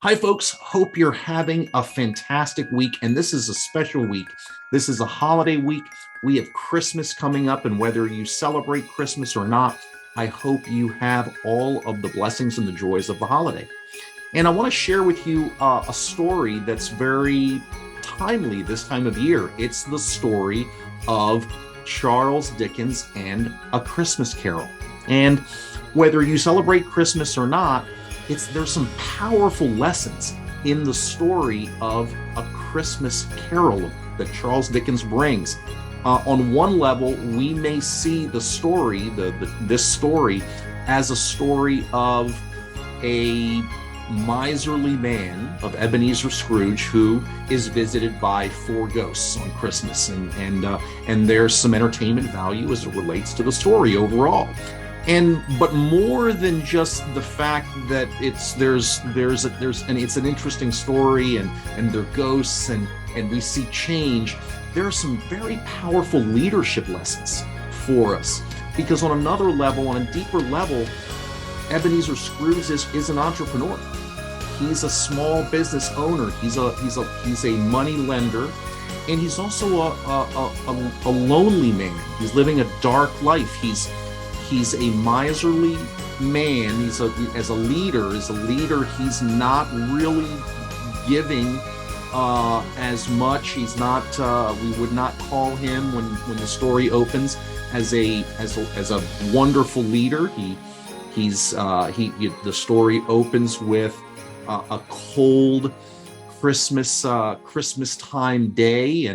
Hi, folks. Hope you're having a fantastic week. And this is a special week. This is a holiday week. We have Christmas coming up. And whether you celebrate Christmas or not, I hope you have all of the blessings and the joys of the holiday. And I want to share with you a story that's very timely this time of year. It's the story of Charles Dickens and A Christmas Carol. And whether you celebrate Christmas or not, there's some powerful lessons in the story of A Christmas Carol that Charles Dickens brings. On one level, we may see the story, this story, as a story of a miserly man, of Ebenezer Scrooge, who is visited by four ghosts on Christmas, and there's some entertainment value as it relates to the story overall. But more than just the fact that it's an interesting story and they're ghosts and we see change, there are some very powerful leadership lessons for us. Because on another level, on a deeper level, Ebenezer Scrooge is an entrepreneur. He's a small business owner. He's a money lender, and he's also a lonely man. He's living a dark life. He's a miserly man. As a leader, he's not really giving as much. He's not. We would not call him when the story opens as a wonderful leader. The story opens with a cold Christmas time day,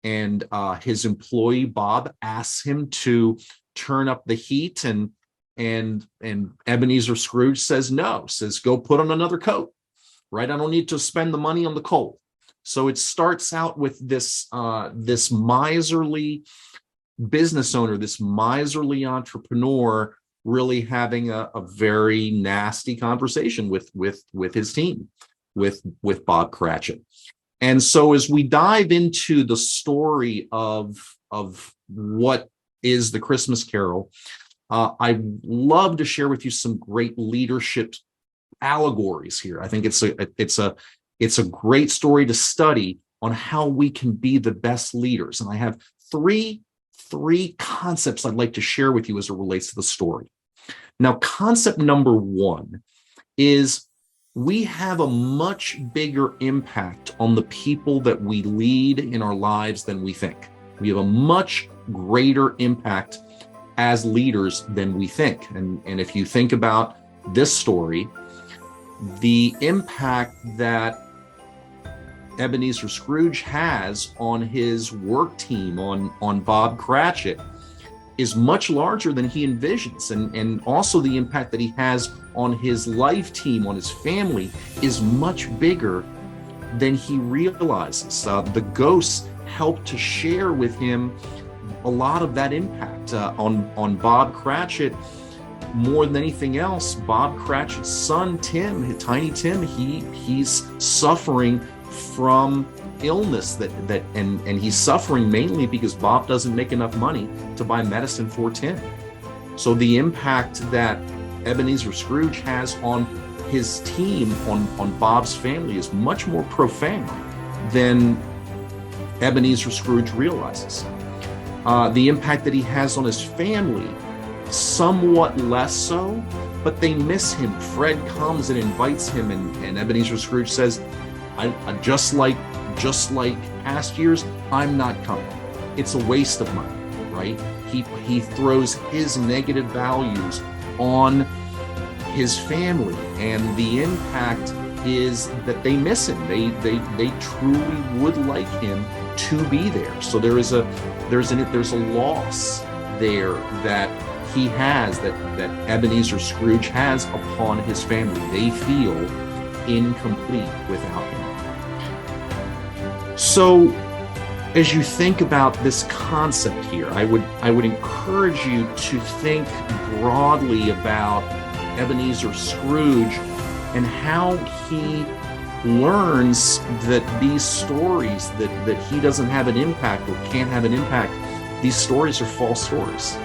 and his employee Bob asks him to turn up the heat, and Ebenezer Scrooge says no, says go put on another coat, right? I don't need to spend the money on the cold. So it starts out with this miserly business owner, this miserly entrepreneur, really having a very nasty conversation with his team, with Bob Cratchit. And so as we dive into the story of what is the Christmas Carol, I love to share with you some great leadership allegories here. I think it's a great story to study on how we can be the best leaders. And I have three concepts I'd like to share with you as it relates to the story. Now, concept number one is we have a much bigger impact on the people that we lead in our lives than we think. We have a much greater impact as leaders than we think. And if you think about this story, the impact that Ebenezer Scrooge has on his work team, on Bob Cratchit, is much larger than he envisions. And also the impact that he has on his life team, on his family, is much bigger than he realizes. The ghosts help to share with him a lot of that impact on Bob Cratchit. More than anything else, Bob Cratchit's son, Tim, Tiny Tim, he's suffering from illness and he's suffering mainly because Bob doesn't make enough money to buy medicine for Tim. So the impact that Ebenezer Scrooge has on his team, on Bob's family, is much more profound than Ebenezer Scrooge realizes. The impact that he has on his family, somewhat less so, but they miss him. Fred comes and invites him, and Ebenezer Scrooge says, I just like past years, I'm not coming. It's a waste of money, right? He throws his negative values on his family, and the impact is that they miss him. They truly would like him to be there. So there's a loss there that he has, that Ebenezer Scrooge has upon his family. They feel incomplete without him. So as you think about this concept here, I would encourage you to think broadly about Ebenezer Scrooge and how he learns that these stories that he doesn't have an impact or can't have an impact, these stories are false stories.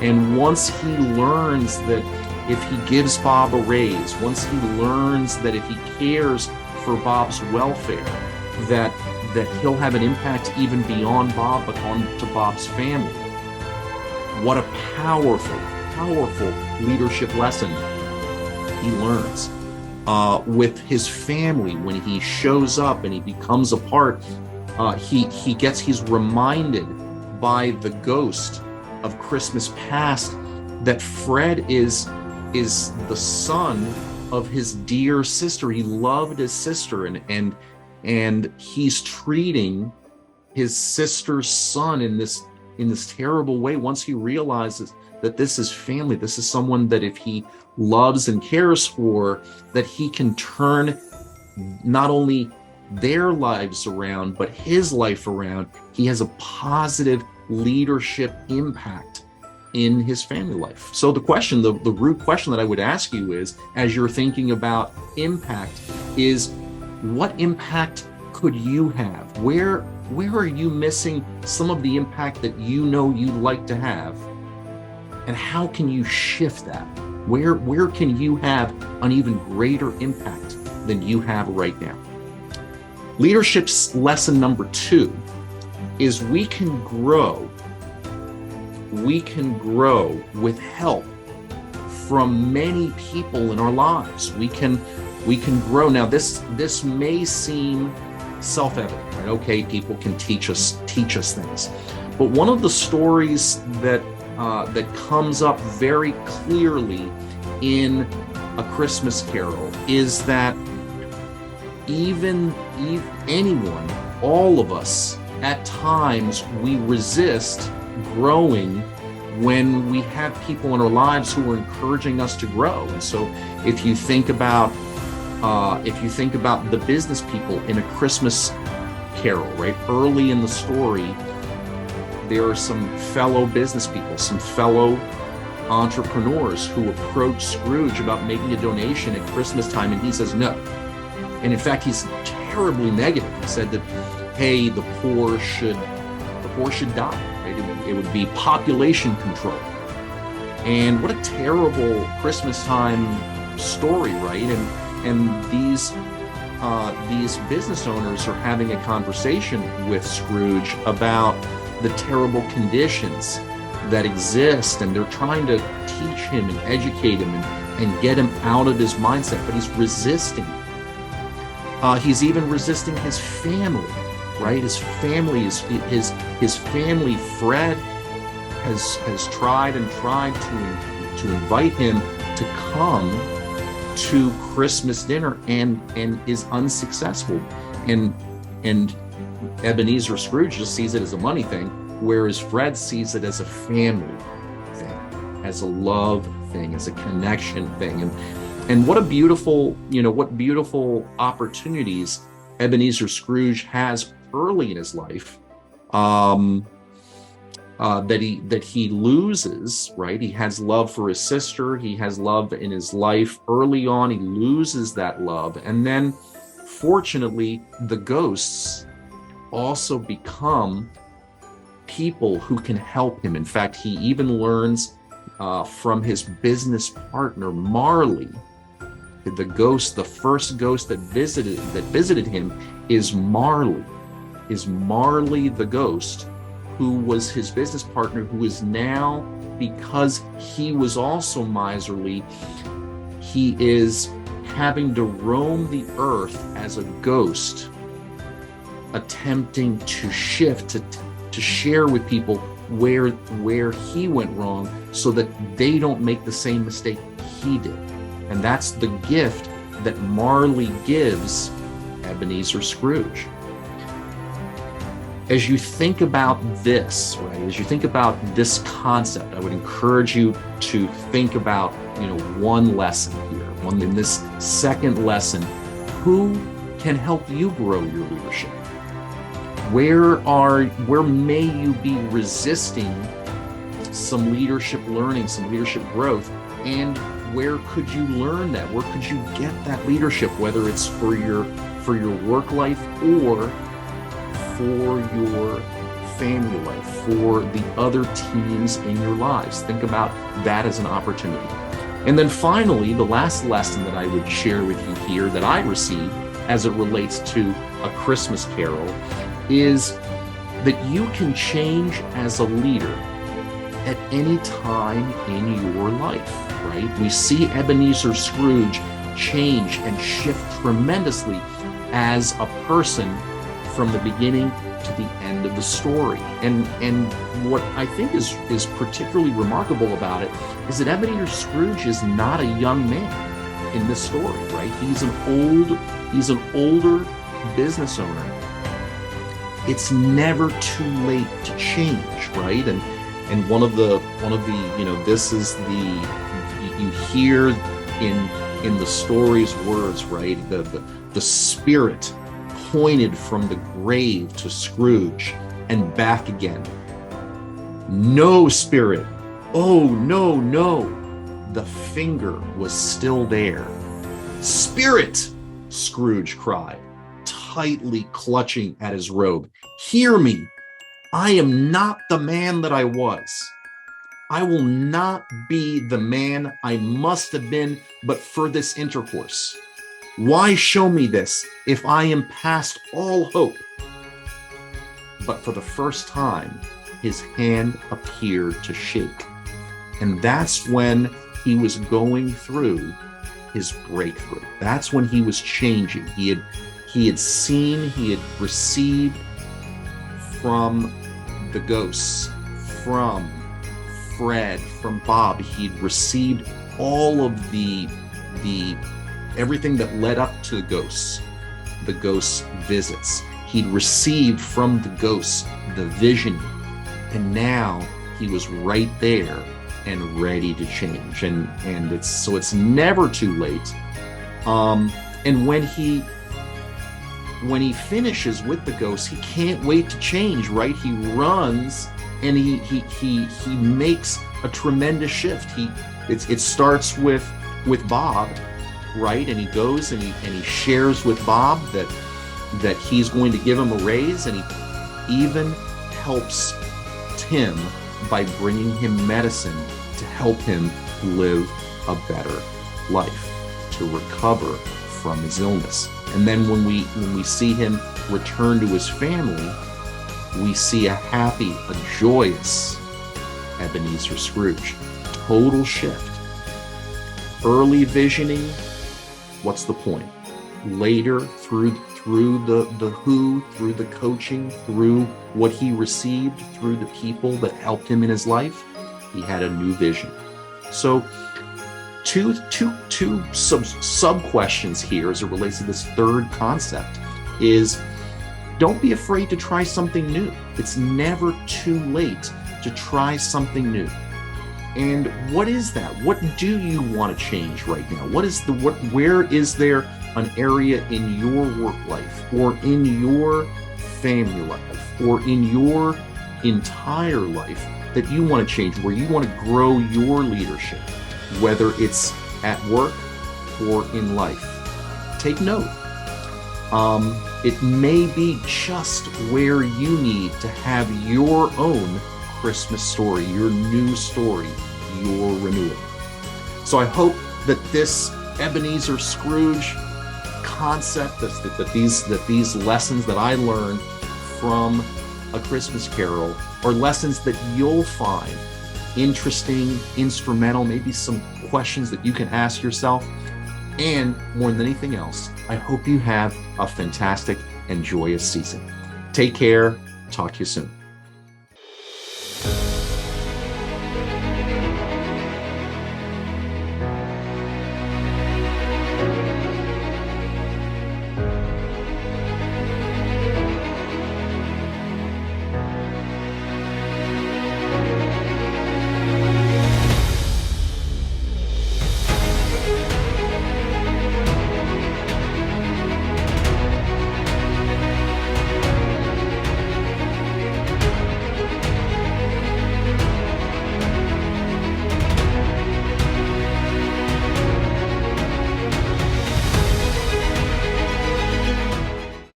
And once he learns that if he gives Bob a raise, once he learns that if he cares for Bob's welfare, that he'll have an impact even beyond Bob, but onto Bob's family. What a powerful, powerful leadership lesson he learns with his family when he shows up and he becomes a part. He's reminded by the ghost of Christmas past that Fred is the son of his dear sister. He loved his sister, and he's treating his sister's son in this terrible way. Once he realizes that this is family, this is someone that if he loves and cares for, that he can turn not only their lives around, but his life around. He has a positive leadership impact in his family life. So the question, the root question that I would ask you is, as you're thinking about impact, is what impact could you have? Where are you missing some of the impact that you know you'd like to have? And how can you shift that? Where can you have an even greater impact than you have right now? Leadership's lesson number 2 is we can grow with help from many people in our lives. We can grow. Now this may seem self-evident, right? Okay, people can teach us things, but one of the stories that comes up very clearly in A Christmas Carol is that even anyone, all of us, at times we resist growing when we have people in our lives who are encouraging us to grow. And so if you think about the business people in A Christmas Carol, right? Early in the story, there are some fellow business people, some fellow entrepreneurs who approach Scrooge about making a donation at Christmas time, and he says no. And in fact, he's terribly negative. He said that, hey, the poor should die. Right? It would be population control. And what a terrible Christmas time story, right? And these business owners are having a conversation with Scrooge about the terrible conditions that exist, and they're trying to teach him and educate him and get him out of his mindset, but he's resisting. He's even resisting his family, right? His family, his family, Fred, has tried to invite him to come to Christmas dinner and is unsuccessful. And Ebenezer Scrooge just sees it as a money thing, whereas Fred sees it as a family thing, as a love thing, as a connection thing. And what beautiful opportunities Ebenezer Scrooge has early in his life that he loses, right? He has love for his sister. He has love in his life early on. He loses that love. And then fortunately, the ghosts also become people who can help him. In fact, he even learns from his business partner, Marley. The first ghost that visited him is Marley the ghost, who was his business partner, who is now, because he was also miserly, he is having to roam the earth as a ghost, attempting to shift, to share with people where he went wrong so that they don't make the same mistake he did. And that's the gift that Marley gives Ebenezer Scrooge. As you think about this, right, as you think about this concept, I would encourage you to think about, one lesson here, in this second lesson. Who can help you grow your leadership? Where may you be resisting some leadership learning, some leadership growth, and where could you learn that? Where could you get that leadership, whether it's for your work life or for your family life, for the other teams in your lives? Think about that as an opportunity. And then finally, the last lesson that I would share with you here that I received as it relates to A Christmas Carol is that you can change as a leader at any time in your life, right? We see Ebenezer Scrooge change and shift tremendously as a person from the beginning to the end of the story. And what I think is particularly remarkable about it is that Ebenezer Scrooge is not a young man in this story, right? He's an older business owner. It's never too late to change, right? And one of the this is you hear in the story's words, right? The spirit pointed from the grave to Scrooge and back again. No, spirit. Oh, no, no. The finger was still there. Spirit, Scrooge cried, tightly clutching at his robe. Hear me. I am not the man that I was. I will not be the man I must have been but for this intercourse. Why show me this if I am past all hope? But for the first time, his hand appeared to shake. And that's when he was going through his breakthrough. That's when he was changing. He had seen, he had received from the ghosts, from Fred, from Bob. He'd received all of the everything that led up to the ghosts visits. He'd received from the ghosts the vision, and now he was right there and ready to change. And it's never too late. And when he finishes with the ghosts, he can't wait to change, right? He runs and he makes a tremendous shift. It starts with Bob, right? And he goes and he shares with Bob that he's going to give him a raise, and he even helps Tim by bringing him medicine to help him live a better life, to recover from his illness. And then when we see him return to his family, we see a happy, a joyous Ebenezer Scrooge. Total shift. Early visioning, what's the point? Later, through the who, through the coaching, through what he received, through the people that helped him in his life, he had a new vision. So two sub questions here as it relates to this third concept is, don't be afraid to try something new. It's never too late to try something new. And what is that? What do you want to change right now? Where is there an area in your work life, or in your family life, or in your entire life that you want to change, where you want to grow your leadership, whether it's at work or in life? Take note. It may be just where you need to have your own Christmas story, your new story, your renewal. So I hope that this Ebenezer Scrooge concept, that these lessons that I learned from A Christmas Carol are lessons that you'll find interesting, instrumental, maybe some questions that you can ask yourself. And more than anything else, I hope you have a fantastic and joyous season. Take care. Talk to you soon.